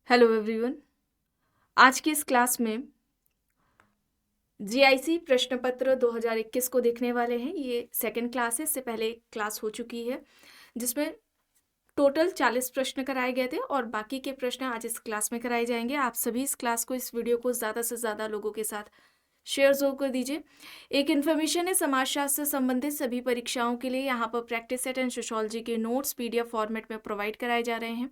Hello everyone. आज की इस क्लास में जीआईसी प्रश्न पत्र 2021 को देखने वाले हैं। ये सेकंड क्लास है, इससे पहले एक क्लास हो चुकी है जिसमें टोटल 40 प्रश्न कराए गए थे और बाकी के प्रश्न आज इस क्लास में कराए जाएंगे। आप सभी इस क्लास को, इस वीडियो को ज़्यादा से ज़्यादा लोगों के साथ शेयर जरूर कर दीजिए। एक इन्फॉर्मेशन है, समाजशास्त्र से संबंधित सभी परीक्षाओं के लिए यहाँ पर प्रैक्टिस सेट एंड सोशियोलॉजी के नोट्स पीडीएफ फॉर्मेट में प्रोवाइड कराए जा रहे हैं।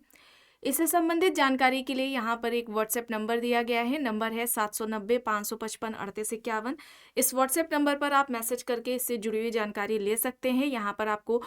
इससे संबंधित जानकारी के लिए यहाँ पर एक व्हाट्सएप नंबर दिया गया है। नंबर है 790-555-3851। इस व्हाट्सएप नंबर पर आप मैसेज करके इससे जुड़ी हुई जानकारी ले सकते हैं। यहाँ पर आपको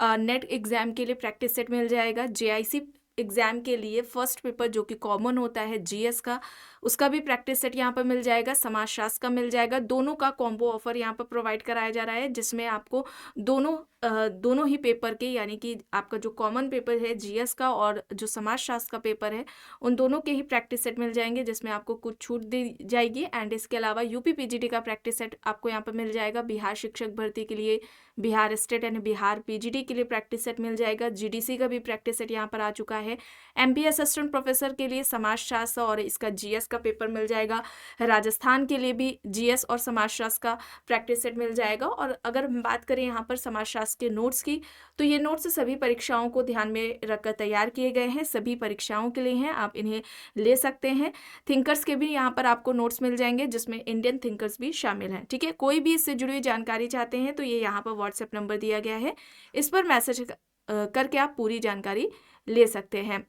नेट एग्जाम के लिए प्रैक्टिस सेट मिल जाएगा। जेआईसी एग्जाम के लिए फर्स्ट पेपर जो कि कॉमन होता है जीएस का, उसका भी प्रैक्टिस सेट यहाँ पर मिल जाएगा। समाजशास्त्र का मिल जाएगा। दोनों का कॉम्बो ऑफर यहाँ पर प्रोवाइड कराया जा रहा है, जिसमें आपको दोनों ही पेपर के, यानी कि आपका जो कॉमन पेपर है जीएस का और जो समाजशास्त्र का पेपर है, उन दोनों के ही प्रैक्टिस सेट मिल जाएंगे, जिसमें आपको कुछ छूट दी जाएगी। एंड इसके अलावा यूपी पीजीटी का प्रैक्टिस सेट आपको यहाँ पर मिल जाएगा। बिहार शिक्षक भर्ती के लिए, Bihar state and Bihar PGT के लिए प्रैक्टिस सेट मिल जाएगा। जीडीसी का भी प्रैक्टिस सेट यहाँ पर आ चुका है। एमपी असिस्टेंट प्रोफेसर के लिए समाजशास्त्र और इसका जीएस का पेपर मिल जाएगा। राजस्थान के लिए भी जीएस और समाजशास्त्र का प्रैक्टिस सेट मिल जाएगा। और अगर हम बात करें यहाँ पर समाजशास्त्र के नोट्स की, तो ये नोट्स सभी परीक्षाओं को ध्यान में रखकर तैयार किए गए हैं। सभी परीक्षाओं के लिए हैं, आप इन्हें ले सकते हैं। थिंकर्स के भी यहाँ पर आपको नोट्स मिल जाएंगे, जिसमें इंडियन थिंकर्स भी शामिल हैं। ठीक है, कोई भी इससे जुड़ी हुई जानकारी चाहते हैं तो ये यहाँ पर व्हाट्सएप नंबर दिया गया है, इस पर मैसेज करके आप पूरी जानकारी ले सकते हैं।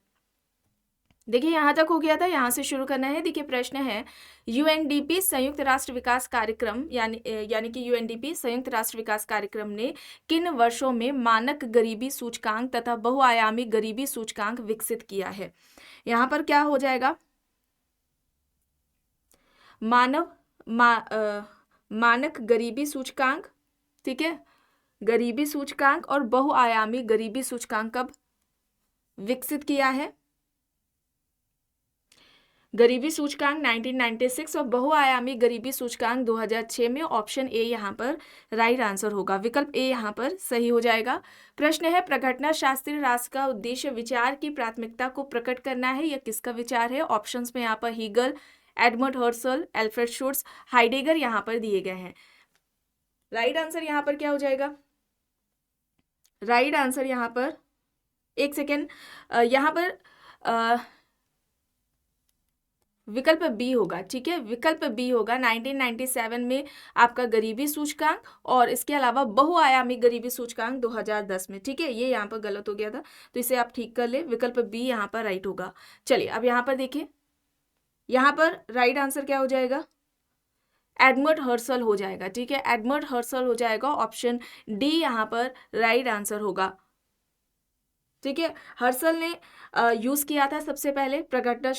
देखिए, यहाँ तक हो गया था, यहाँ से शुरू करना है। देखिए, प्रश्न है यूएनडीपी संयुक्त राष्ट्र विकास कार्यक्रम यानी कि यूएनडीपी संयुक्त राष्ट्र विकास कार्यक्रम ने किन वर्षों में मानक गरीबी सूचकांक तथा बहुआयामी गरीबी सूचकांक विकसित किया है। यहाँ पर क्या हो जाएगा, मानक गरीबी सूचकांक, ठीक है, गरीबी सूचकांक और बहुआयामी गरीबी सूचकांक कब विकसित किया है। गरीबी सूचकांक 1996 और बहुआयामी गरीबी सूचकांक 2006 में। ऑप्शन ए यहाँ पर राइट आंसर होगा, विकल्प ए यहाँ पर सही हो जाएगा। प्रश्न है प्रघटना शास्त्रीय राष्ट्र का उद्देश्य विचार की प्राथमिकता को प्रकट करना है। यह किसका विचार है। ऑप्शंस में यहाँ पर Hegel, Edmund हर्सल, Alfred Schutz, Heidegger यहाँ पर दिए गए हैं। राइट आंसर यहाँ पर क्या हो जाएगा, राइट आंसर यहाँ पर, एक सेकेंड, यहाँ पर विकल्प बी होगा। ठीक है, विकल्प बी होगा। 1997 में आपका गरीबी सूचकांक और इसके अलावा बहुआयामी गरीबी सूचकांक 2010 में। ठीक है, ये यहाँ पर गलत हो गया था, तो इसे आप ठीक कर ले। विकल्प बी यहाँ पर राइट होगा। चलिए, अब यहाँ पर देखिए, यहाँ पर राइट आंसर क्या हो जाएगा, एडमंड हर्सल हो जाएगा। ठीक है, एडमंड हर्सल हो जाएगा। ऑप्शन डी यहाँ पर राइट आंसर होगा। ठीक है, हर्सल ने यूज किया था सबसे पहले प्रघटना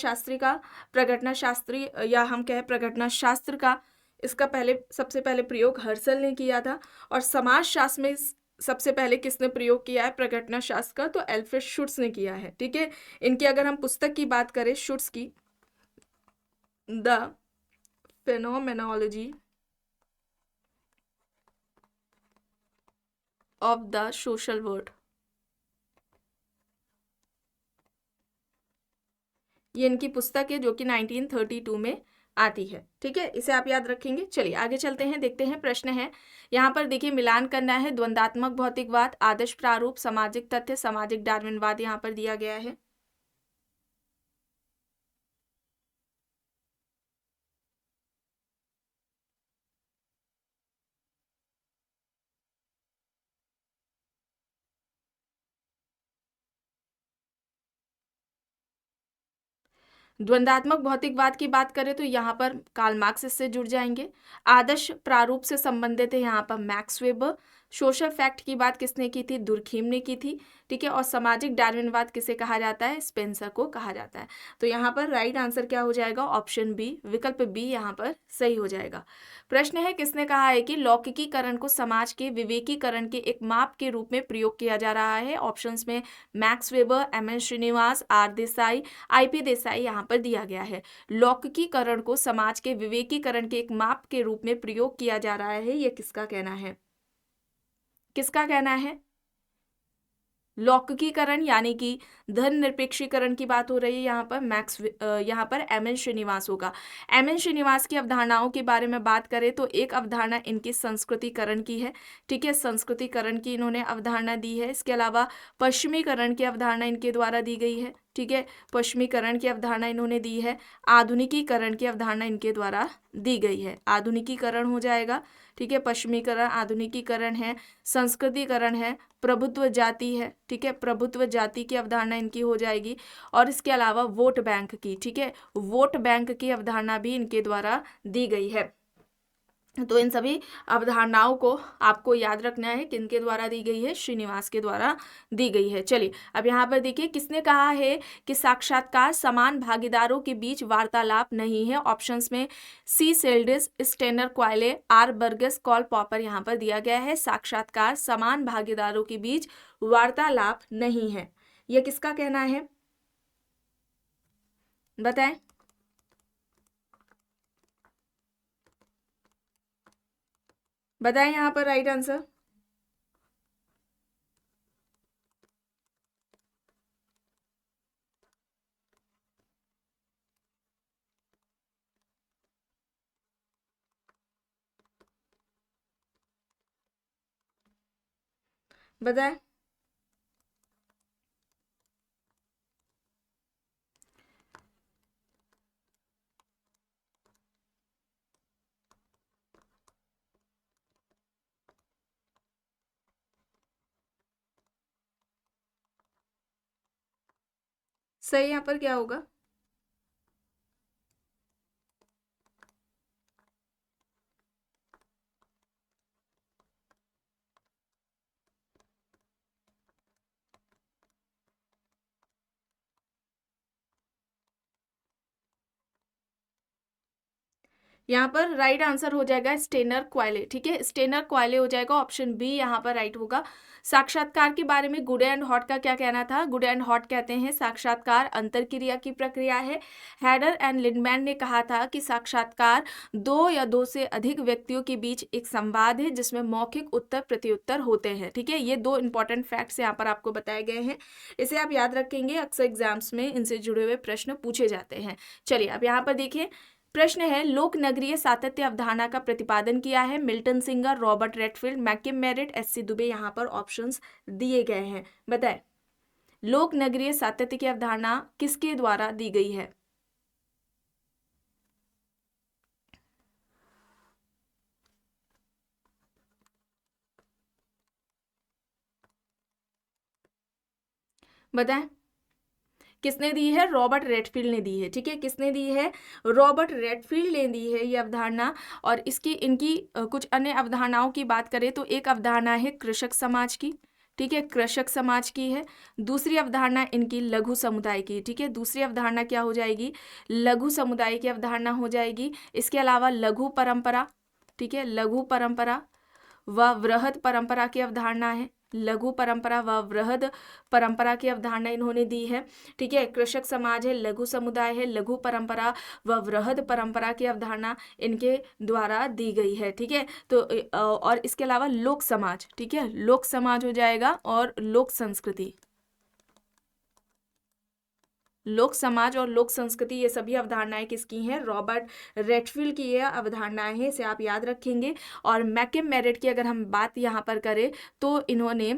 शास्त्री या हम कहें प्रघटना शास्त्र का, इसका सबसे पहले प्रयोग हर्सल ने किया था। और समाज शास्त्र में सबसे पहले किसने प्रयोग किया है प्रघटना शास्त्र का, तो एल्फ्रेड शुट्स ने किया है। ठीक है, इनकी अगर हम पुस्तक की बात करें शुट्स की, the phenomenology of the social world, ये इनकी पुस्तक है जो कि 1932 में आती है। ठीक है, इसे आप याद रखेंगे। चलिए आगे चलते हैं, देखते हैं। प्रश्न है यहाँ पर, देखिए, मिलान करना है द्वंदात्मक भौतिकवाद, आदर्श प्रारूप, सामाजिक तथ्य, सामाजिक डार्विनवाद यहाँ पर दिया गया है। द्वंदात्मक भौतिकवाद की बात करें तो यहाँ पर कार्ल मार्क्स इससे जुड़ जाएंगे। आदर्श प्रारूप से संबंधित है यहाँ पर मैक्स वेबर। सोशल फैक्ट की बात किसने की थी, दुर्खीम ने की थी। ठीक है, और सामाजिक डार्विनवाद किसे कहा जाता है, स्पेंसर को कहा जाता है। तो यहाँ पर राइट आंसर क्या हो जाएगा, ऑप्शन बी, विकल्प बी यहाँ पर सही हो जाएगा। प्रश्न है किसने कहा है कि लौकिकीकरण को समाज के विवेकीकरण के एक माप के रूप में प्रयोग किया जा रहा है। ऑप्शंस में मैक्स वेबर, एम.एन. श्रीनिवास, आर देसाई, आई.पी. देसाई यहाँ पर दिया गया है। लौकिकीकरण को समाज के विवेकीकरण के एक माप के रूप में प्रयोग किया जा रहा है, यह किसका कहना है, किसका कहना है। लौकिकीकरण यानी कि धन निरपेक्षीकरण की बात हो रही है यहाँ पर यहाँ पर एम एन श्रीनिवास होगा। एम एन श्रीनिवास की अवधारणाओं के बारे में बात करें तो एक अवधारणा इनकी संस्कृतिकरण की है, ठीक है, संस्कृतिकरण की इन्होंने अवधारणा दी है। इसके अलावा पश्चिमीकरण की अवधारणा इनके द्वारा दी गई है, ठीक है, पश्चिमीकरण की अवधारणा इन्होंने दी है। आधुनिकीकरण की अवधारणा इनके द्वारा दी गई है, आधुनिकीकरण हो जाएगा, ठीक है, पश्चिमीकरण, आधुनिकीकरण है, संस्कृतिकरण है, प्रभुत्व जाति है, ठीक है, प्रभुत्व जाति की अवधारणा इनकी हो जाएगी। और इसके अलावा वोट बैंक की, ठीक है, वोट बैंक की अवधारणा भी इनके द्वारा दी गई है। तो इन सभी अवधारणाओं को आपको याद रखना है किनके द्वारा दी गई है, श्रीनिवास के द्वारा दी गई है। चलिए अब यहाँ पर देखिए किसने कहा है कि साक्षात्कार समान भागीदारों के बीच वार्तालाप नहीं है। ऑप्शंस में C Selltiz, Steinar Kvale, R Burgess, Karl Popper यहाँ पर दिया गया है। साक्षात्कार समान भागीदारों के बीच वार्तालाप नहीं है, यह किसका कहना है बताएं। बताएं यहाँ पर राइट आंसर। बताएं। सही यहाँ पर क्या होगा? यहाँ पर राइट आंसर हो जाएगा स्टेनर क्वाइले, ठीक है, स्टेनर क्वाइले हो जाएगा, ऑप्शन बी यहाँ पर राइट होगा। साक्षात्कार के बारे में गुड एंड हॉट का क्या कहना था? गुड एंड हॉट कहते हैं साक्षात्कार अंतरक्रिया की प्रक्रिया है। हैडर एंड लिंडमैन ने कहा था कि साक्षात्कार दो या दो से अधिक व्यक्तियों के बीच एक संवाद है जिसमें मौखिक उत्तर प्रत्युत्तर होते हैं, ठीक है। ये दो इंपॉर्टेंट फैक्ट्स यहाँ पर आपको बताए गए हैं, इसे आप याद रखेंगे, अक्सर एग्जाम्स में इनसे जुड़े हुए प्रश्न पूछे जाते हैं। चलिए अब यहाँ पर देखिए प्रश्न है, लोक नगरीय सातत्य अवधारणा का प्रतिपादन किया है Milton singer, Robert Redfield, मैकिम merit, SC. Dubey. यहाँ पर ऑप्शंस दिए गए हैं, बताएं लोक नगरीय सातत्य की अवधारणा किसके द्वारा दी गई है? बताएं किसने दी है? रॉबर्ट रेडफील्ड ने दी है, ठीक है, किसने दी है? रॉबर्ट रेडफील्ड ने दी है ये अवधारणा। और इसकी इनकी कुछ अन्य अवधारणाओं की बात करें तो एक अवधारणा है कृषक समाज की, ठीक है, कृषक समाज की है। दूसरी अवधारणा इनकी लघु समुदाय की, ठीक है, दूसरी अवधारणा क्या हो जाएगी? लघु समुदाय की अवधारणा हो जाएगी। इसके अलावा लघु परंपरा, ठीक है, लघु परंपरा व वृहद परंपरा की अवधारणा है, लघु परंपरा व वृहद परंपरा की अवधारणा इन्होंने दी है, ठीक है। कृषक समाज है, लघु समुदाय है, लघु परंपरा व वृहद परंपरा की अवधारणा इनके द्वारा दी गई है, ठीक है। तो और इसके अलावा लोक समाज, ठीक है, लोक समाज हो जाएगा, और लोक संस्कृति, लोक समाज और लोक संस्कृति, ये सभी अवधारणाएं किसकी हैं? रॉबर्ट रेडफील्ड की ये अवधारणाएं हैं, इसे आप याद रखेंगे। और मैकिम मेरिट की अगर हम बात यहाँ पर करें तो इन्होंने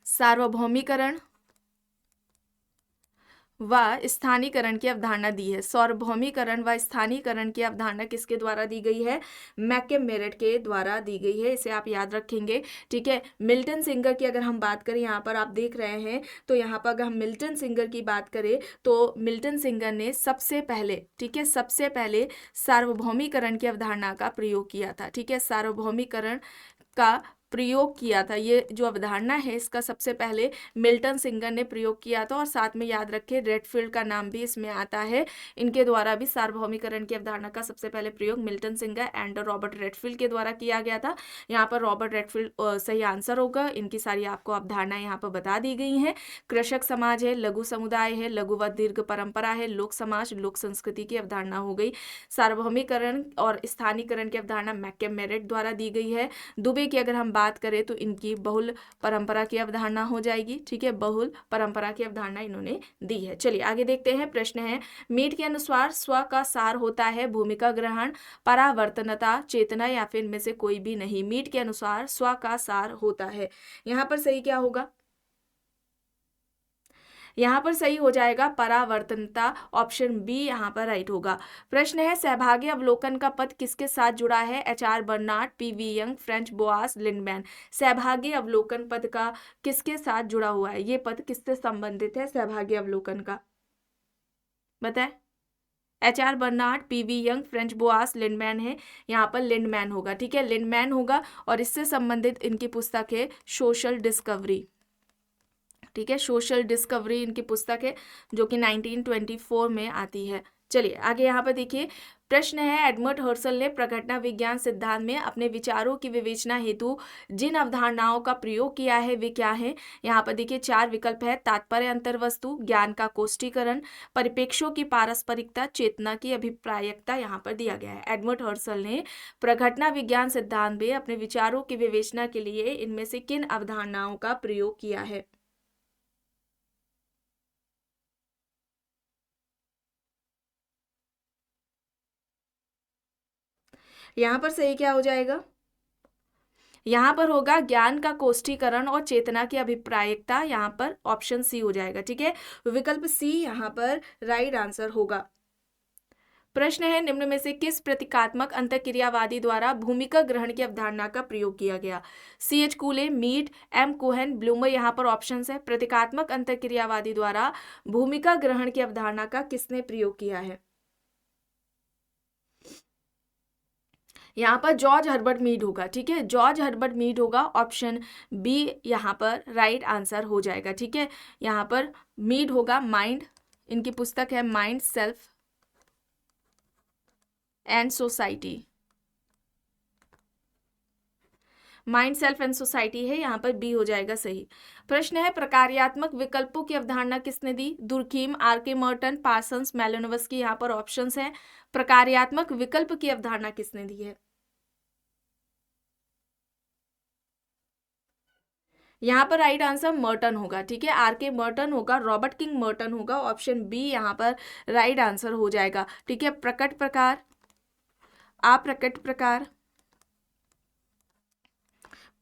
सार्वभौमिकरण व स्थानीकरण की अवधारणा दी है। सार्वभौमिकरण व स्थानीकरण की अवधारणा किसके द्वारा दी गई है? मैकिम मेरिट के द्वारा दी गई है, इसे आप याद रखेंगे, ठीक है। मिल्टन सिंगर की अगर हम बात करें, यहाँ पर आप देख रहे हैं, तो यहाँ पर अगर हम मिल्टन सिंगर की बात करें तो मिल्टन सिंगर ने सबसे पहले, ठीक है, सबसे पहले सार्वभौमिकरण की अवधारणा का प्रयोग किया था, ठीक है, सार्वभौमिकरण का प्रयोग किया था। ये जो अवधारणा है इसका सबसे पहले मिल्टन सिंगर ने प्रयोग किया था। और साथ में याद रखें रेडफील्ड का नाम भी इसमें आता है, इनके द्वारा भी सार्वभौमिकरण की अवधारणा का सबसे पहले प्रयोग Milton singer and Robert Redfield के द्वारा किया गया था। यहाँ पर रॉबर्ट रेडफील्ड सही आंसर होगा। इनकी सारी आपको अवधारणाएं यहाँ पर बता दी गई हैं। कृषक समाज है, लघु समुदाय है, लघु व दीर्घ परंपरा है, लोक समाज, लोक संस्कृति की अवधारणा हो गई। सार्वभौमिकरण और स्थानीकरण की अवधारणा मैकिम मेरिट द्वारा दी गई है। दुबे की अगर हम बात बात करें तो इनकी बहुल परंपरा की अवधारणा हो जाएगी। ठीक है, बहुल परंपरा की अवधारणा इन्होंने दी है। चलिए आगे देखते हैं। प्रश्न है, मीट के अनुसार स्व का सार होता है भूमिका ग्रहण, परावर्तनता, चेतना या फिर इनमें से कोई भी नहीं। मीट के अनुसार स्व का सार होता है। यहाँ पर सही क्या होगा? यहाँ पर सही हो जाएगा परावर्तनता, ऑप्शन बी यहाँ पर राइट होगा। प्रश्न है, सहभागी अवलोकन का पद किसके साथ जुड़ा है? H R. Bernard, P V. Young, Franz Boas, Lindeman. सहभागी अवलोकन पद का किसके साथ जुड़ा हुआ है? ये पद किससे संबंधित है सहभागी अवलोकन का? बताए। H R. Bernard, P V. Young, Franz Boas, Lindeman है। यहाँ पर लिंडमैन होगा। ठीक है, लिंडमैन होगा और इससे संबंधित इनकी पुस्तक है सोशल डिस्कवरी। ठीक है, सोशल डिस्कवरी इनकी पुस्तक है जो कि 1924 में आती है। चलिए आगे यहाँ पर देखिए। प्रश्न है, एडमंड हर्सल ने प्रघटना विज्ञान सिद्धांत में अपने विचारों की विवेचना हेतु जिन अवधारणाओं का प्रयोग किया है वे क्या है? यहाँ पर देखिए 4 विकल्प है। तात्पर्य अंतर्वस्तु, ज्ञान का कोष्टीकरण, परिप्रेक्ष्यों की पारस्परिकता, चेतना की अभिप्रायकता यहाँ पर दिया गया है। एडमंड हर्सल ने प्रघटना विज्ञान सिद्धांत में अपने विचारों की विवेचना के लिए इनमें से किन अवधारणाओं का प्रयोग किया है? यहाँ पर सही क्या हो जाएगा? यहाँ पर होगा ज्ञान का कोष्ठीकरण और चेतना की अभिप्रायकता। यहाँ पर ऑप्शन सी हो जाएगा। ठीक है, विकल्प सी यहाँ पर राइट आंसर होगा। प्रश्न है, निम्न में से किस प्रतीकात्मक अंतःक्रियावादी द्वारा भूमिका ग्रहण की अवधारणा का प्रयोग किया गया? C.H. कूले, meet, M. Cohen, bloomer. यहाँ पर ऑप्शन है। प्रतीकात्मक अंतःक्रियावादी द्वारा भूमिका ग्रहण की अवधारणा का किसने प्रयोग किया है? यहाँ पर जॉर्ज हर्बर्ट मीड होगा। ठीक है, जॉर्ज हर्बर्ट मीड होगा। ऑप्शन बी यहाँ पर राइट आंसर हो जाएगा। ठीक है, यहाँ पर मीड होगा। माइंड, इनकी पुस्तक है mind, self and society. Mind, self and society है। यहाँ पर बी हो जाएगा सही। प्रश्न है, प्रकार्यात्मक विकल्पों की अवधारणा किसने दी? Durkheim, R K. Merton, Parsons, Malinowski. यहाँ पर ऑप्शंस हैं। प्रकार्यात्मक विकल्प की अवधारणा किसने दी है? यहाँ पर राइट आंसर मर्टन होगा। ठीक है, आर.के. मर्टन होगा, रॉबर्ट किंग मर्टन होगा। ऑप्शन बी यहाँ पर राइट आंसर हो जाएगा। ठीक है, प्रकट प्रकार, अप्रकट प्रकार,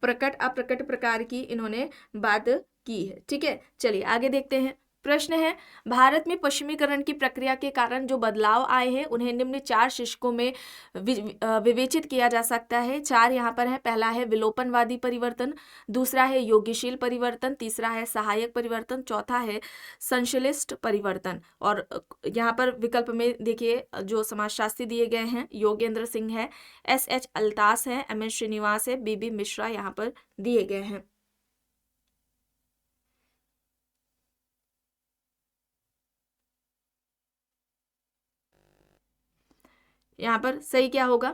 प्रकट अप्रकट प्रकार की इन्होंने बात की है। ठीक है, चलिए आगे देखते हैं। प्रश्न है, भारत में पश्चिमीकरण की प्रक्रिया के कारण जो बदलाव आए हैं उन्हें निम्न 4 शीर्षकों में विवेचित किया जा सकता है। 4 यहाँ पर है। पहला है विलोपनवादी परिवर्तन, दूसरा है योगीशील परिवर्तन, तीसरा है सहायक परिवर्तन, चौथा है संश्लिष्ट परिवर्तन। और यहाँ पर विकल्प में देखिए जो समाजशास्त्री दिए गए हैं, योगेंद्र सिंह है, S.H. अल्तास है, M.N. श्रीनिवास है, B.B. मिश्रा यहाँ पर दिए गए हैं। यहाँ पर सही क्या होगा?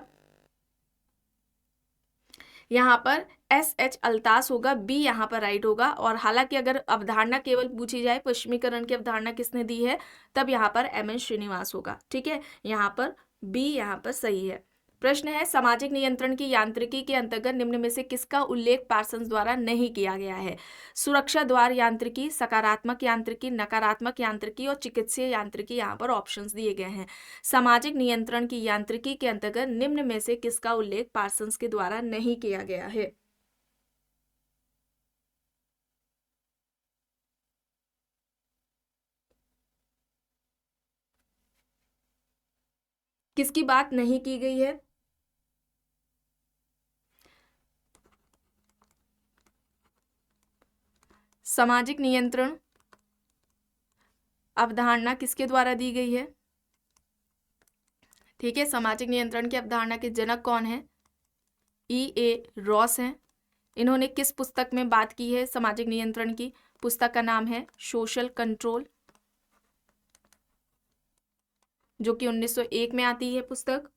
यहाँ पर S.H. अल्तास होगा। बी यहाँ पर राइट होगा। और हालांकि अगर अवधारणा केवल पूछी जाए पश्चिमीकरण की अवधारणा किसने दी है, तब यहाँ पर M.N. श्रीनिवास होगा। ठीक है, यहाँ पर बी यहाँ पर सही है। प्रश्न है, सामाजिक नियंत्रण की यांत्रिकी के अंतर्गत निम्न में से किसका उल्लेख पार्सन्स द्वारा नहीं किया गया है? सुरक्षा द्वार यांत्रिकी, सकारात्मक यांत्रिकी, नकारात्मक यांत्रिकी और चिकित्सीय यांत्रिकी। यहाँ पर ऑप्शंस दिए गए हैं। सामाजिक नियंत्रण की यांत्रिकी के अंतर्गत निम्न में से किसका उल्लेख पार्सन्स के द्वारा नहीं किया गया है? किसकी बात नहीं की गई है? सामाजिक नियंत्रण अवधारणा किसके द्वारा दी गई है? ठीक है, सामाजिक नियंत्रण की अवधारणा के जनक कौन है? E.A. रॉस हैं। इन्होंने किस पुस्तक में बात की है सामाजिक नियंत्रण की? पुस्तक का नाम है सोशल कंट्रोल, जो कि 1901 में आती है पुस्तक।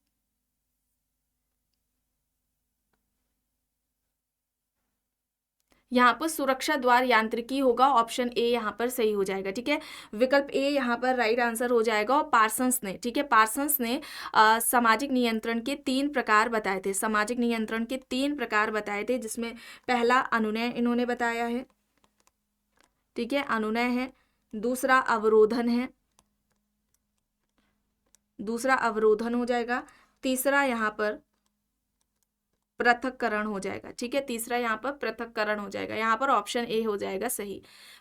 यहाँ पर सुरक्षा द्वार यांत्रिकी होगा, ऑप्शन ए यहाँ पर सही हो जाएगा। ठीक है, विकल्प ए यहाँ पर राइट आंसर हो जाएगा। और पार्सन्स ने, ठीक है, पार्सन्स ने सामाजिक नियंत्रण के 3 प्रकार बताए थे, सामाजिक नियंत्रण के 3 प्रकार बताए थे, जिसमें पहला अनुनय इन्होंने बताया है। ठीक है, अनुनय है, दूसरा अवरोधन है, दूसरा अवरोधन हो जाएगा, तीसरा यहाँ पर पृथक्करण हो जाएगा। ठीक है, तीसरा यहाँ पर पृथक्करण हो जाएगा, यहाँ पर ऑप्शन ए हो जाएगा सही।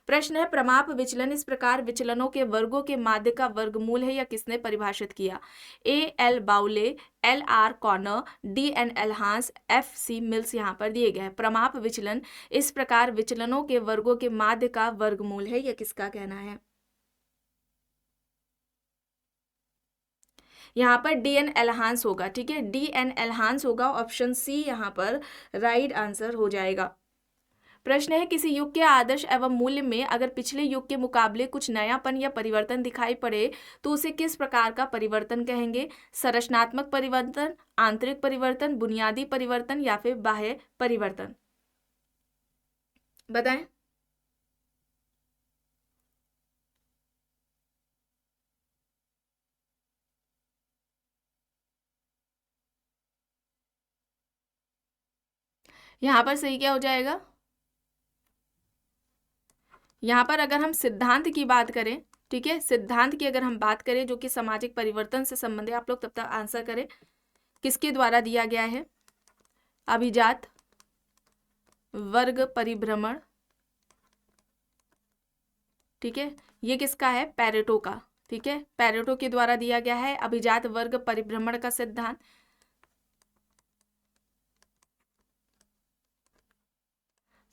प्रश्न है, प्रमाप विचलन इस प्रकार विचलनों के वर्गों के माध्य का वर्गमूल है, या किसने परिभाषित किया? A L Bowley, L R Connor, D N Elhance, F C Mills यहाँ पर दिए गए हैं। प्रमाप विचलन इस प्रकार विचलनों के वर्गों के माध्य का वर्गमूल है, यह किसका कहना है? यहाँ पर डी एन एल्हांस होगा। ठीक है, डी एन एल्हांस होगा, ऑप्शन सी यहाँ पर राइट आंसर हो जाएगा। प्रश्न है, किसी युग के आदर्श एवं मूल्य में अगर पिछले युग के मुकाबले कुछ नयापन या परिवर्तन दिखाई पड़े तो उसे किस प्रकार का परिवर्तन कहेंगे? संरचनात्मक परिवर्तन, आंतरिक परिवर्तन, बुनियादी परिवर्तन या फिर बाह्य परिवर्तन? बताएं। यहाँ पर सही क्या हो जाएगा? यहाँ पर अगर हम सिद्धांत की बात करें, ठीक है, सिद्धांत की अगर हम बात करें जो कि सामाजिक परिवर्तन से संबंधित, आप लोग तब तक आंसर करें, किसके द्वारा दिया गया है? अभिजात वर्ग परिभ्रमण। ठीक है, ये किसका है? पैरेटो का। ठीक है, पैरेटो के द्वारा दिया गया है अभिजात वर्ग परिभ्रमण का सिद्धांत।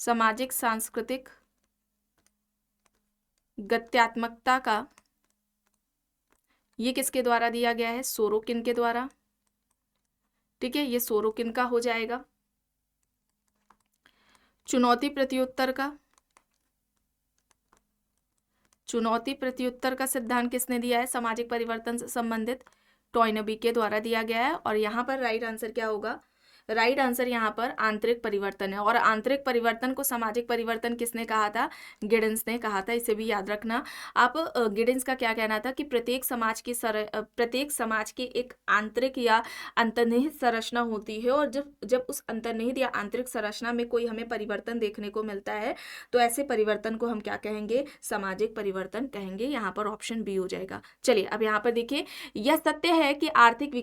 सामाजिक सांस्कृतिक गत्यात्मकता का, ये किसके द्वारा दिया गया है? सोरोकिन के द्वारा। ठीक है, ये सोरोकिन का हो जाएगा। चुनौती प्रत्युत्तर का, चुनौती प्रत्युत्तर का सिद्धांत किसने दिया है सामाजिक परिवर्तन से संबंधित? टॉयनबी के द्वारा दिया गया है। और यहाँ पर राइट आंसर क्या होगा? राइट आंसर यहाँ पर आंतरिक परिवर्तन है। और आंतरिक परिवर्तन को सामाजिक परिवर्तन किसने कहा था? गिडन्स ने कहा था, इसे भी याद रखना आप। गिडन्स का क्या कहना था कि प्रत्येक समाज की एक आंतरिक या अंतर्निहित संरचना होती है, और जब उस अंतर्निहित या आंतरिक संरचना में कोई हमें परिवर्तन देखने को मिलता है तो ऐसे परिवर्तन को हम क्या कहेंगे? सामाजिक परिवर्तन कहेंगे। यहाँ पर ऑप्शन बी हो जाएगा। चलिए अब यहाँ पर देखिए, यह सत्य है कि आर्थिक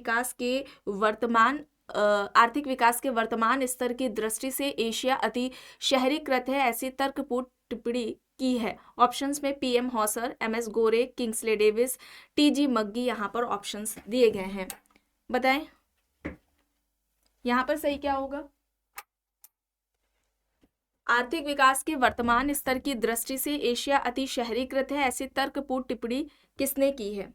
विकास के वर्तमान स्तर की दृष्टि से एशिया अति शहरीकृत है, ऐसी तर्कपूर्ण टिप्पणी की है। ऑप्शंस में पीएम हॉसर, एमएस गोरे, किंग्सले डेविस, टीजी मग्गी यहाँ पर ऑप्शंस दिए गए हैं। बताएं यहाँ पर सही क्या होगा? आर्थिक विकास के वर्तमान स्तर की दृष्टि से एशिया अति शहरीकृत है, ऐसी तर्कपूर्ण टिप्पणी किसने की है?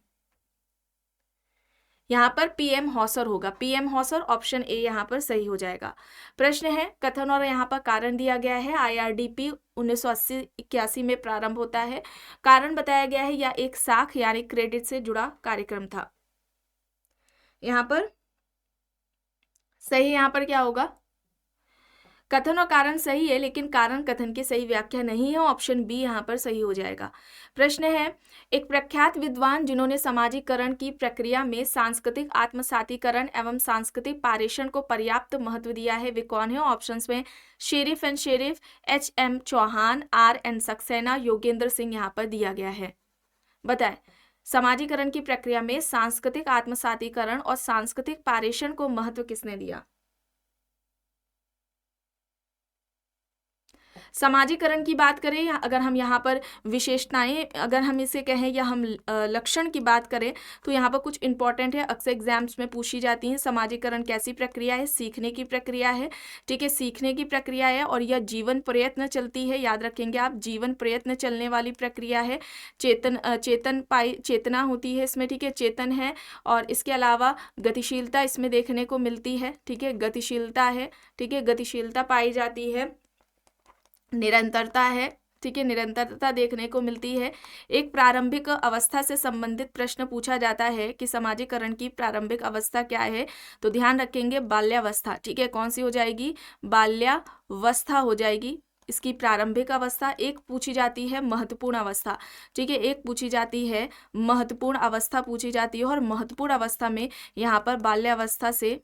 यहाँ पर पीएम हॉसर होगा, पीएम हॉसर, ऑप्शन ए यहाँ पर सही हो जाएगा। प्रश्न है, कथन और यहाँ पर कारण दिया गया है। आईआरडीपी 1980-81 में प्रारंभ होता है। कारण बताया गया है या एक साख यानी क्रेडिट से जुड़ा कार्यक्रम था। यहाँ पर सही, यहाँ पर क्या होगा? कथन और कारण सही है, लेकिन कारण कथन की सही व्याख्या नहीं है, ऑप्शन बी यहाँ पर सही हो जाएगा। प्रश्न है, एक प्रख्यात विद्वान जिन्होंने समाजीकरण की प्रक्रिया में सांस्कृतिक आत्मसातीकरण एवं सांस्कृतिक पारेषण को पर्याप्त महत्व दिया है, वे कौन है? ऑप्शंस में Sherif and Sherif, HM. Chauhan, RN. Saxena, Yogendra Singh यहाँ पर दिया गया है। बताएं, समाजीकरण की प्रक्रिया में सांस्कृतिक आत्मसातीकरण और सांस्कृतिक पारेषण को महत्व किसने दिया? समाजीकरण की बात करें, अगर हम यहाँ पर विशेषताएं, अगर हम इसे कहें या हम लक्षण की बात करें तो यहाँ पर कुछ इंपॉर्टेंट है, अक्सर एग्जाम्स में पूछी जाती हैं। समाजीकरण कैसी प्रक्रिया है? सीखने की प्रक्रिया है। ठीक है, सीखने की प्रक्रिया है, और यह जीवन प्रयत्न चलती है, याद रखेंगे आप, जीवन प्रयत्न चलने वाली प्रक्रिया है। चेतना होती है इसमें, ठीक है, चेतन है। और इसके अलावा गतिशीलता इसमें देखने को मिलती है। ठीक है, गतिशीलता है, ठीक है, गतिशीलता पाई जाती है, निरंतरता है, ठीक है, निरंतरता देखने को मिलती है। एक प्रारंभिक अवस्था से संबंधित प्रश्न पूछा जाता है कि समाजीकरण की प्रारंभिक अवस्था क्या है, तो ध्यान रखेंगे बाल्यावस्था। ठीक है, कौन सी हो जाएगी? बाल्यावस्था हो जाएगी। इसकी प्रारंभिक अवस्था, एक पूछी जाती है महत्वपूर्ण अवस्था। ठीक है, एक पूछी जाती है महत्वपूर्ण अवस्था पूछी जाती है, और महत्वपूर्ण अवस्था में यहाँ पर बाल्यावस्था से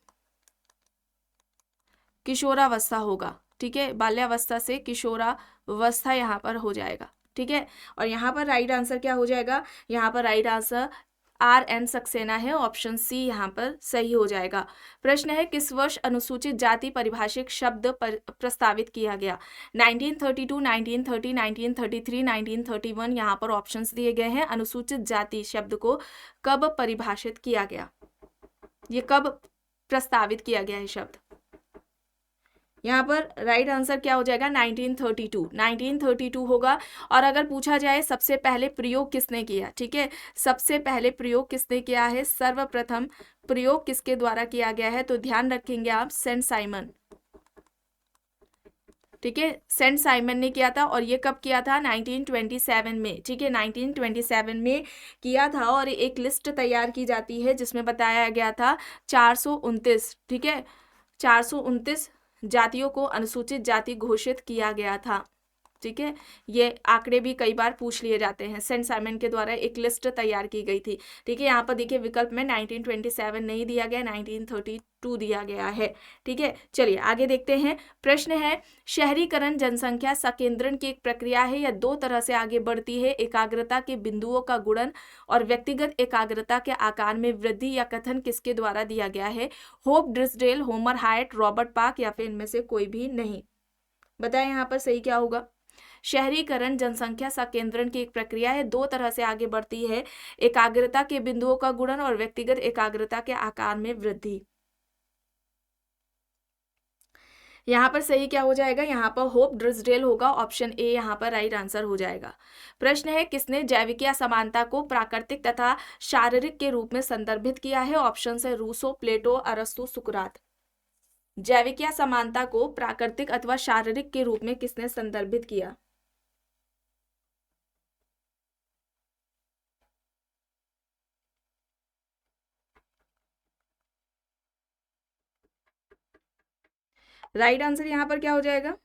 किशोरावस्था होगा। ठीक है, बाल्यावस्था से किशोरावस्था यहाँ पर हो जाएगा। ठीक है, और यहाँ पर राइट आंसर क्या हो जाएगा, यहाँ पर राइट आंसर RN सक्सेना है, ऑप्शन सी यहाँ पर सही हो जाएगा। प्रश्न है किस वर्ष अनुसूचित जाति परिभाषिक शब्द प्रस्तावित किया गया। 1932, 1930, 1933, 1931 यहाँ पर ऑप्शंस दिए गए हैं। अनुसूचित जाति शब्द को कब परिभाषित किया गया, ये कब प्रस्तावित किया गया है शब्द। यहाँ पर राइट आंसर क्या हो जाएगा, 1932, 1932 होगा। और अगर पूछा जाए सबसे पहले प्रयोग किसने किया, ठीक है, सबसे पहले प्रयोग किसने किया है, सर्वप्रथम प्रयोग किसके द्वारा किया गया है, तो ध्यान रखेंगे आप सेंट साइमन। ठीक है, सेंट साइमन ने किया था, और ये कब किया था, 1927 में। ठीक है, 1927 में किया था, और एक लिस्ट तैयार की जाती है जिसमें बताया गया था 429, ठीक है, 429 जातियों को अनुसूचित जाति घोषित किया गया था। ठीक है, ये आंकड़े भी कई बार पूछ लिए जाते हैं। सेंट साइमन के द्वारा एक लिस्ट तैयार की गई थी। ठीक है, यहाँ पर देखिए विकल्प में 1927 नहीं दिया गया, 1932 दिया गया है। ठीक है, चलिए आगे देखते हैं। प्रश्न है शहरीकरण जनसंख्या संकेंद्रण की एक प्रक्रिया है, या दो तरह से आगे बढ़ती है। एकाग्रता के बिंदुओं का गुणन और व्यक्तिगत एकाग्रता के आकार में वृद्धि, या कथन किसके द्वारा दिया गया है। Hope Tisdale, Homer Hoyt, Robert Park, या फिर इनमें से कोई भी नहीं। बताएं यहाँ पर सही क्या होगा। शहरीकरण जनसंख्या संकेंद्रण की एक प्रक्रिया है, दो तरह से आगे बढ़ती है। एकाग्रता के बिंदुओं का गुणन और व्यक्तिगत एकाग्रता के आकार में वृद्धि। यहाँ पर सही क्या हो जाएगा, यहाँ पर होप ड्रिसडेल होगा, ऑप्शन ए यहाँ पर राइट आंसर हो जाएगा। प्रश्न है किसने जैविकीय समानता को प्राकृतिक तथा शारीरिक के रूप में संदर्भित किया है। ऑप्शन है रूसो, प्लेटो, अरस्तु, सुकरात। जैविकीय समानता को प्राकृतिक अथवा शारीरिक के रूप में किसने संदर्भित किया। राइट आंसर यहाँ पर क्या हो जाएगा,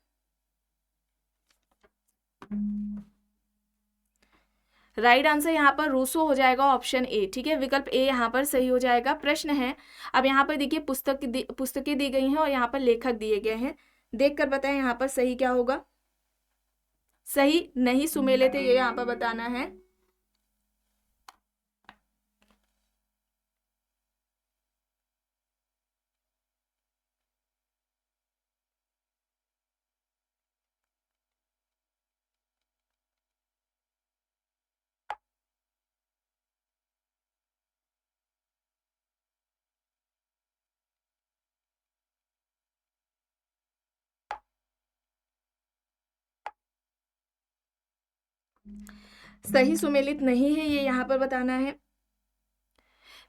राइट आंसर यहाँ पर रूसो हो जाएगा, ऑप्शन ए। ठीक है, विकल्प ए यहाँ पर सही हो जाएगा। प्रश्न है, अब यहाँ पर देखिए पुस्तकें दी गई हैं और यहाँ पर लेखक दिए गए हैं, देखकर बताएं यहाँ पर सही क्या होगा। सही नहीं सुमेले थे, ये यहाँ पर बताना है। सही सुमेलित नहीं है, ये यहाँ पर बताना है।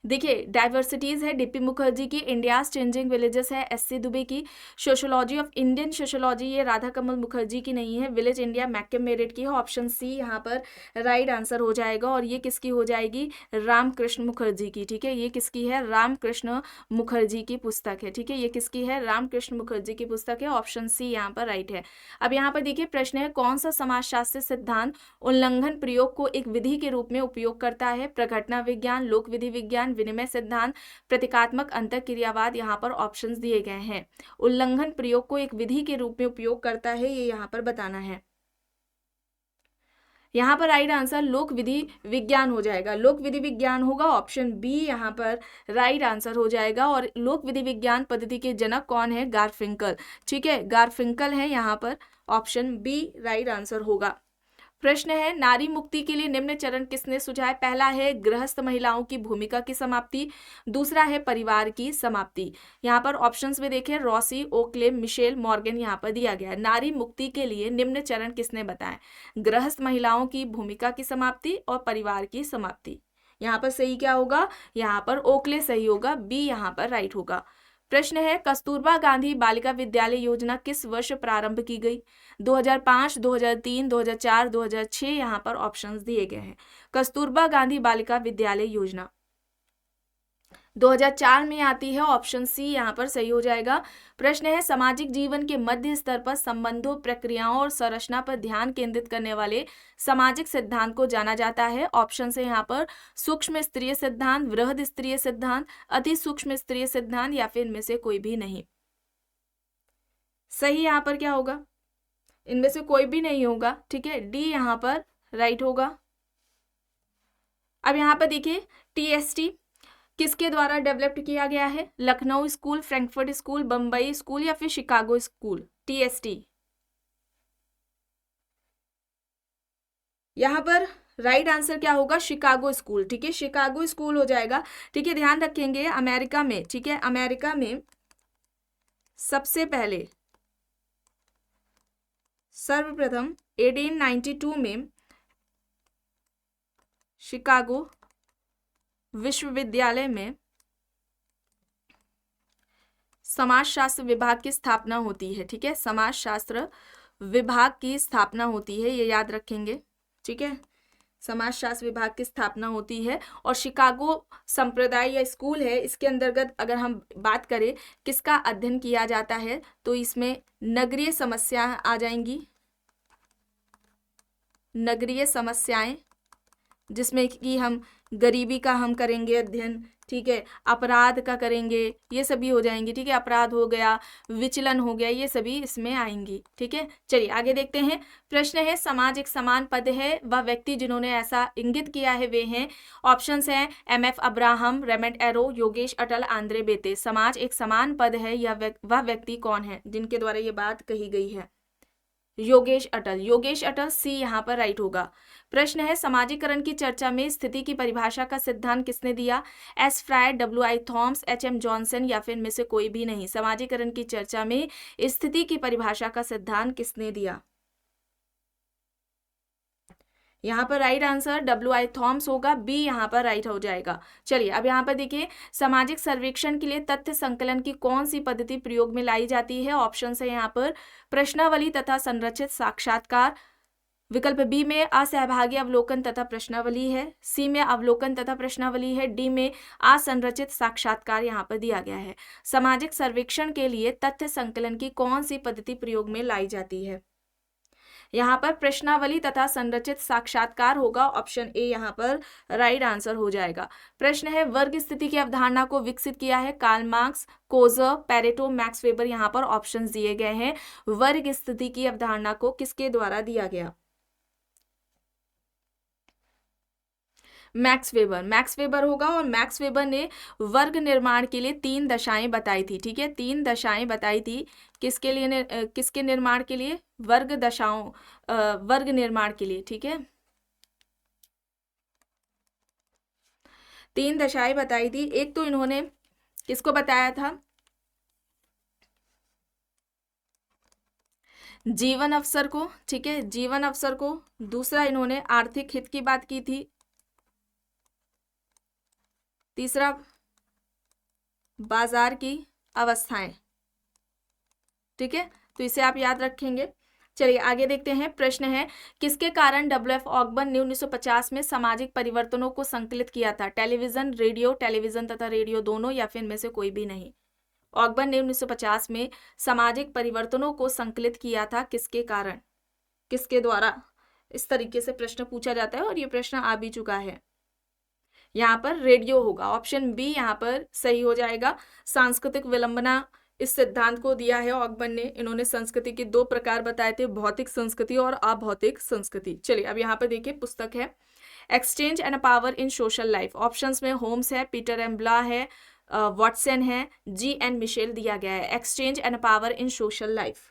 देखिए डाइवर्सिटीज है डीपी मुखर्जी की, इंडियाज चेंजिंग विलेजेस है SC दुबे की, सोशोलॉजी ऑफ इंडियन सोशोलॉजी ये राधा कमल मुखर्जी की नहीं है, विलेज इंडिया मैकम मेरिट की है, ऑप्शन सी यहाँ पर राइट आंसर हो जाएगा। और ये किसकी हो जाएगी, रामकृष्ण मुखर्जी की। ठीक है, ये किसकी है, रामकृष्ण मुखर्जी की पुस्तक है। ठीक है, ये किसकी है, रामकृष्ण मुखर्जी की पुस्तक है, ऑप्शन सी यहाँ पर राइट है। अब यहाँ पर देखिए प्रश्न है कौन सा समाजशास्त्र सिद्धांत उल्लंघन प्रयोग को एक विधि के रूप में उपयोग करता है। प्रघटना विज्ञान, लोक विधि विज्ञान, विनिमय सिद्धांत, प्रतीकात्मक अंतःक्रियावाद। यहाँ पर ऑप्शंस दिए गए हैं। उल्लंघन प्रयोग को एक विधि के रूप में उपयोग करता है, ये यहाँ पर बताना है। यहाँ पर राइट आंसर लोक विधि विज्ञान हो जाएगा, लोक विधि विज्ञान होगा, ऑप्शन बी यहाँ पर राइट आंसर हो जाएगा। और लोक विधि विज्ञान पद्धति के जनक कौन है, गारफिंकल। ठीक है, गारफिंकल है यहाँ पर, ऑप्शन बी राइट आंसर होगा। प्रश्न है नारी मुक्ति के लिए निम्न चरण किसने सुझाए। पहला है गृहस्थ महिलाओं की भूमिका की समाप्ति, दूसरा है परिवार की समाप्ति। यहाँ पर ऑप्शंस में देखें, रॉसी, ओक्ले, मिशेल, मॉर्गन यहाँ पर दिया गया है। नारी मुक्ति के लिए निम्न चरण किसने बताए, गृहस्थ महिलाओं की भूमिका की समाप्ति और परिवार की समाप्ति। यहाँ पर सही क्या होगा, यहाँ पर ओक्ले सही होगा, बी यहाँ पर राइट होगा। प्रश्न है कस्तूरबा गांधी बालिका विद्यालय योजना किस वर्ष प्रारंभ की गई। 2005, 2003, 2004, 2006 यहाँ पर ऑप्शंस दिए गए हैं। कस्तूरबा गांधी बालिका विद्यालय योजना 2004 में आती है, ऑप्शन सी यहाँ पर सही हो जाएगा। प्रश्न है सामाजिक जीवन के मध्य स्तर पर संबंधों, प्रक्रियाओं और संरचना पर ध्यान केंद्रित करने वाले सामाजिक सिद्धांत को जाना जाता है। ऑप्शन से यहाँ पर सूक्ष्म स्तरीय सिद्धांत, वृहद स्तरीय सिद्धांत, अति सूक्ष्म स्तरीय सिद्धांत या फिर इनमें से कोई भी नहीं। सही यहाँ पर क्या होगा, इनमें से कोई भी नहीं होगा, ठीक है, डी यहाँ पर राइट होगा। अब यहाँ पर देखिए टीएसटी किसके द्वारा डेवलप्ड किया गया है, Lucknow school, Frankfurt school, Bombay school या फिर शिकागो स्कूल। टीएसटी यहाँ पर राइट आंसर क्या होगा, शिकागो स्कूल, ठीक है, शिकागो स्कूल हो जाएगा। ठीक है, ध्यान रखेंगे अमेरिका में, ठीक है, अमेरिका में सबसे पहले सर्वप्रथम 1892 में शिकागो विश्वविद्यालय में समाजशास्त्र विभाग की स्थापना होती है। ठीक है, समाजशास्त्र विभाग की स्थापना होती है, ये याद रखेंगे। ठीक है, समाजशास्त्र विभाग की स्थापना होती है। और शिकागो संप्रदाय या स्कूल है, इसके अंतर्गत अगर हम बात करें किसका अध्ययन किया जाता है तो इसमें नगरीय समस्या आ जाएंगी, नगरीय समस्याएं, जिसमें कि हम गरीबी का हम करेंगे अध्ययन, ठीक है, अपराध का करेंगे, ये सभी हो जाएंगे। ठीक है, अपराध हो गया, विचलन हो गया, ये सभी इसमें आएंगी। ठीक है, चलिए आगे देखते हैं। प्रश्न है समाज एक समान पद है, वह व्यक्ति जिन्होंने ऐसा इंगित किया है वे हैं। ऑप्शंस हैं M F Abraham, Raymond Aron, Yogesh Atal, Andre Beteille. समाज एक समान पद है, वह व्यक्ति कौन है जिनके द्वारा ये बात कही गई है, योगेश अटल। योगेश अटल सी यहाँ पर राइट होगा। प्रश्न है समाजीकरण की चर्चा में स्थिति की परिभाषा का सिद्धांत किसने दिया, S Fry, W I. Thomas, H M. Johnson या फिर इनमें से कोई भी नहीं। समाजीकरण की चर्चा में स्थिति की परिभाषा का सिद्धांत किसने दिया, यहाँ पर राइट आंसर डब्ल्यू.आई. थॉम्स होगा, बी यहाँ पर राइट हो जाएगा। चलिए अब यहाँ पर देखिए सामाजिक सर्वेक्षण के लिए तथ्य संकलन की कौन सी पद्धति प्रयोग में लाई जाती है। ऑप्शन है यहाँ पर प्रश्नावली तथा संरचित साक्षात्कार, विकल्प बी में असहभागी अवलोकन तथा प्रश्नावली है, सी में अवलोकन तथा प्रश्नावली है, डी में असंरचित साक्षात्कार यहाँ पर दिया गया है। सामाजिक सर्वेक्षण के लिए तथ्य संकलन की कौन सी पद्धति प्रयोग में लाई जाती है, यहाँ पर प्रश्नावली तथा संरचित साक्षात्कार होगा। ऑप्शन ए यहाँ पर राइट आंसर हो जाएगा। प्रश्न है वर्ग स्थिति की अवधारणा को विकसित किया है Karl Marx, Coser, Pareto, Max Weber. यहाँ पर ऑप्शंस दिए गए हैं। वर्ग स्थिति की अवधारणा को किसके द्वारा दिया गया, मैक्स वेबर। मैक्स वेबर होगा। और मैक्स वेबर ने वर्ग निर्माण के लिए 3 दशाएं बताई थी। ठीक है, 3 दशाएं बताई थी किसके लिए, किसके निर्माण के लिए, वर्ग दशाओं, वर्ग निर्माण के लिए। ठीक है, 3 दशाएं बताई थी। एक तो इन्होंने किसको बताया था, जीवन अवसर को। ठीक है, जीवन अवसर को। दूसरा इन्होंने आर्थिक हित की बात की थी। तीसरा बाजार की अवस्थाएं। ठीक है, तो इसे आप याद रखेंगे। चलिए आगे देखते हैं। प्रश्न है किसके कारण डब्ल्यू.एफ. ऑकबर्न ने 1950 में सामाजिक परिवर्तनों को संकलित किया था, टेलीविजन, रेडियो, टेलीविजन तथा रेडियो दोनों या फिर इनमें से कोई भी नहीं। ऑकबर्न ने 1950 में सामाजिक परिवर्तनों को संकलित किया था, किसके कारण, किसके द्वारा। इस तरीके से प्रश्न पूछा जाता है और ये प्रश्न आ भी चुका है। यहाँ पर रेडियो होगा। ऑप्शन बी यहाँ पर सही हो जाएगा। सांस्कृतिक विलंबना इस सिद्धांत को दिया है ऑकबर्न ने। इन्होंने संस्कृति के 2 प्रकार बताए थे, भौतिक संस्कृति और अभौतिक संस्कृति। चलिए अब यहाँ पर देखिए पुस्तक है exchange and power in social life. Options में होम्स है, पीटर एम ब्ला है, वॉटसन है, जी एन मिशेल दिया गया है। Exchange and power in social life,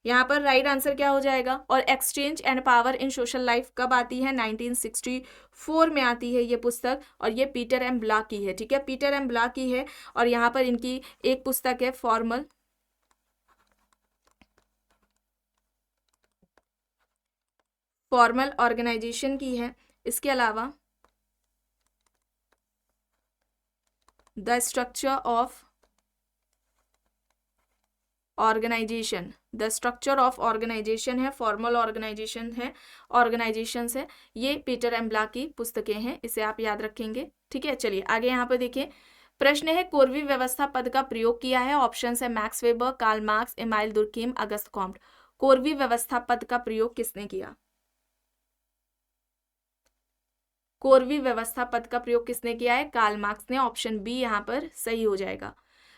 यहाँ पर राइट आंसर क्या हो जाएगा। और exchange and power in social life कब आती है, 1964 में आती है ये पुस्तक। और ये पीटर एम ब्ला की है। ठीक है, पीटर एम ब्ला की है। और यहाँ पर इनकी एक पुस्तक है फॉर्मल ऑर्गेनाइजेशन की है। इसके अलावा the structure of organisation the structure of organisation है, फॉर्मल ऑर्गेनाइजेशंस है। ये पीटर एम ब्लाक की पुस्तकें हैं, इसे आप याद रखेंगे। ठीक है, चलिए आगे यहाँ पर देखिए। प्रश्न है कोरवी व्यवस्था पद का प्रयोग किया है। ऑप्शन है Max Weber, Karl Marx, Emile Durkheim, Auguste Comte. कोरवी व्यवस्था पद का प्रयोग किसने किया? कोरवी व्यवस्था पद का प्रयोग किसने किया है? कार्ल मार्क्स ने। ऑप्शन बी यहाँ पर सही हो जाएगा।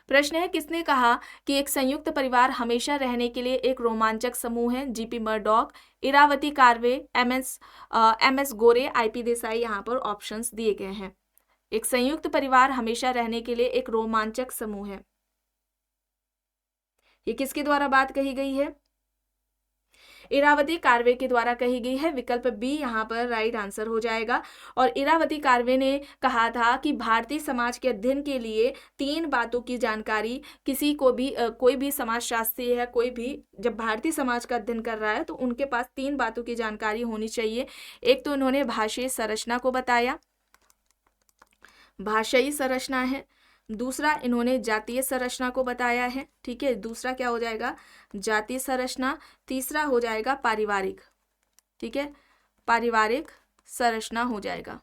प्रश्न है किसने कहा कि एक संयुक्त परिवार हमेशा रहने के लिए एक रोमांचक समूह है? GP Murdock, Irawati Karve, MS Gore, IP Desai. यहाँ पर ऑप्शंस दिए गए हैं। एक संयुक्त परिवार हमेशा रहने के लिए एक रोमांचक समूह है, ये किसके द्वारा बात कही गई है? इरावती कार्वे के द्वारा कही गई है। विकल्प बी यहाँ पर राइट आंसर हो जाएगा। और इरावती कार्वे ने कहा था कि भारतीय समाज के अध्ययन के लिए 3 बातों की जानकारी किसी को भी कोई भी समाजशास्त्री है, कोई भी जब भारतीय समाज का अध्ययन कर रहा है तो उनके पास 3 बातों की जानकारी होनी चाहिए। एक तो उन्होंने भाषाई संरचना को बताया, भाषाई संरचना है। दूसरा इन्होंने जातीय संरचना को बताया है। ठीक है, दूसरा क्या हो जाएगा? जातीय संरचना। तीसरा हो जाएगा पारिवारिक। ठीक है, पारिवारिक संरचना हो जाएगा।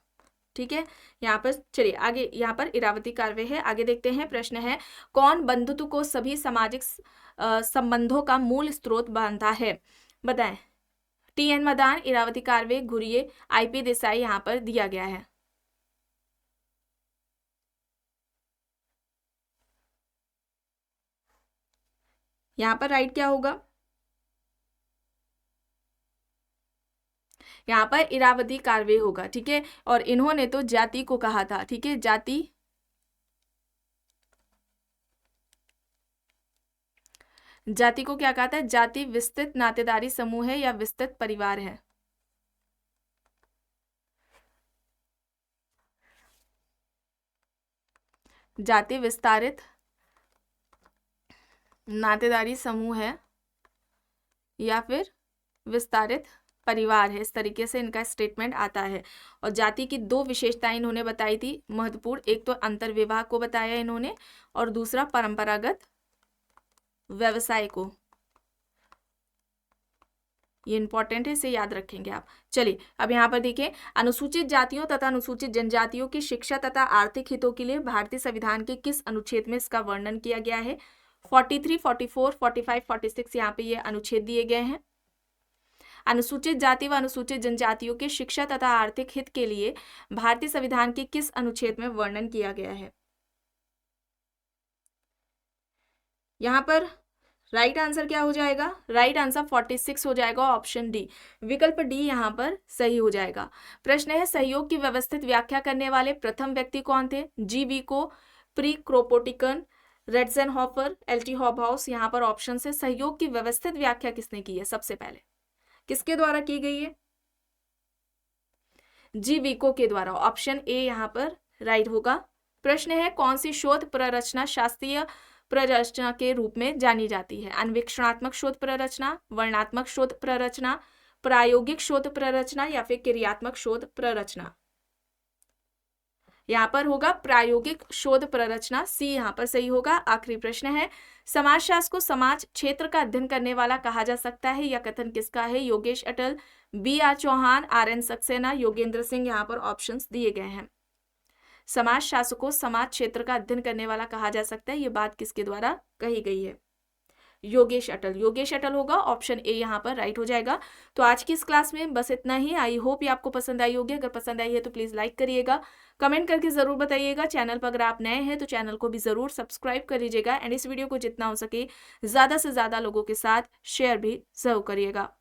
ठीक है, यहाँ पर चलिए आगे, यहाँ पर इरावती कार्वे है। आगे देखते हैं। प्रश्न है कौन बंधुत्व को सभी सामाजिक संबंधों का मूल स्रोत मानता है? बताएं। टी.एन. मदान, इरावती कार्वे, घुरिये, आईपी देसाई यहाँ पर दिया गया है। यहाँ पर राइट क्या होगा? यहाँ पर इरावती कार्वे होगा। ठीक है, और इन्होंने तो जाति को कहा था। ठीक है, जाति को क्या कहा था? जाति विस्तृत नातेदारी समूह है या विस्तृत परिवार है? जाति विस्तारित नातेदारी समूह है या फिर विस्तारित परिवार है। इस तरीके से इनका स्टेटमेंट आता है। और जाति की 2 विशेषताएं इन्होंने बताई थी महत्वपूर्ण। एक तो अंतर्विवाह को बताया इन्होंने और दूसरा परंपरागत व्यवसाय को। ये इंपॉर्टेंट है, इसे याद रखेंगे आप। चलिए अब यहाँ पर देखिए। अनुसूचित जातियों तथा अनुसूचित जनजातियों की शिक्षा तथा आर्थिक हितों के लिए भारतीय संविधान के किस अनुच्छेद में इसका वर्णन किया गया है? 43, 44, 45, 46 यहाँ पे ये अनुच्छेद दिए गए हैं। अनुसूचित जाति व अनुसूचित जनजातियों के शिक्षा तथा आर्थिक हित के लिए भारतीय संविधान के किस अनुच्छेद में वर्णन किया गया है? यहाँ पर राइट आंसर क्या हो जाएगा? राइट आंसर 46 हो जाएगा, ऑप्शन डी। विकल्प डी यहाँ पर सही हो जाएगा। प्रश्न है सहयोग की व्यवस्थित व्याख्या करने वाले प्रथम व्यक्ति कौन थे? जी.वी.को, प्री क्रोपोटिकन, रेड्जेनहॉफर, एल.टी. हॉबहाउस। यहाँ पर ऑप्शन से सहयोग की व्यवस्थित व्याख्या किसने की है? सबसे पहले किसके द्वारा की गई है? जी.वी.को के द्वारा। ऑप्शन ए यहाँ पर राइट होगा। प्रश्न है कौन सी शोध प्ररचना शास्त्रीय प्ररचना के रूप में जानी जाती है? अन्वेषणात्मक शोध प्ररचना, वर्णनात्मक शोध प्ररचना, प्रायोगिक शोध प्ररचना या फिर क्रियात्मक शोध प्ररचना? यहाँ पर होगा प्रायोगिक शोध प्ररचना, सी यहाँ पर सही होगा। आखिरी प्रश्न है समाजशास्त्र को समाज क्षेत्र का अध्ययन करने वाला कहा जा सकता है, यह कथन किसका है? योगेश अटल, बी.आर. चौहान, आर.एन. सक्सेना, योगेंद्र सिंह। यहाँ पर ऑप्शंस दिए गए हैं। समाजशास्त्र को समाज क्षेत्र का अध्ययन करने वाला कहा जा सकता है, ये बात किसके द्वारा कही गई है? योगेश अटल। योगेश अटल होगा, ऑप्शन ए यहाँ पर राइट हो जाएगा। तो आज की इस क्लास में बस इतना ही। आई होप ये आपको पसंद आई होगी। अगर पसंद आई है तो प्लीज़ लाइक करिएगा, कमेंट करके ज़रूर बताइएगा। चैनल पर अगर आप नए हैं तो चैनल को भी ज़रूर सब्सक्राइब कर लीजिएगा एंड इस वीडियो को जितना हो सके ज़्यादा से ज़्यादा लोगों के साथ शेयर भी ज़रूर करिएगा।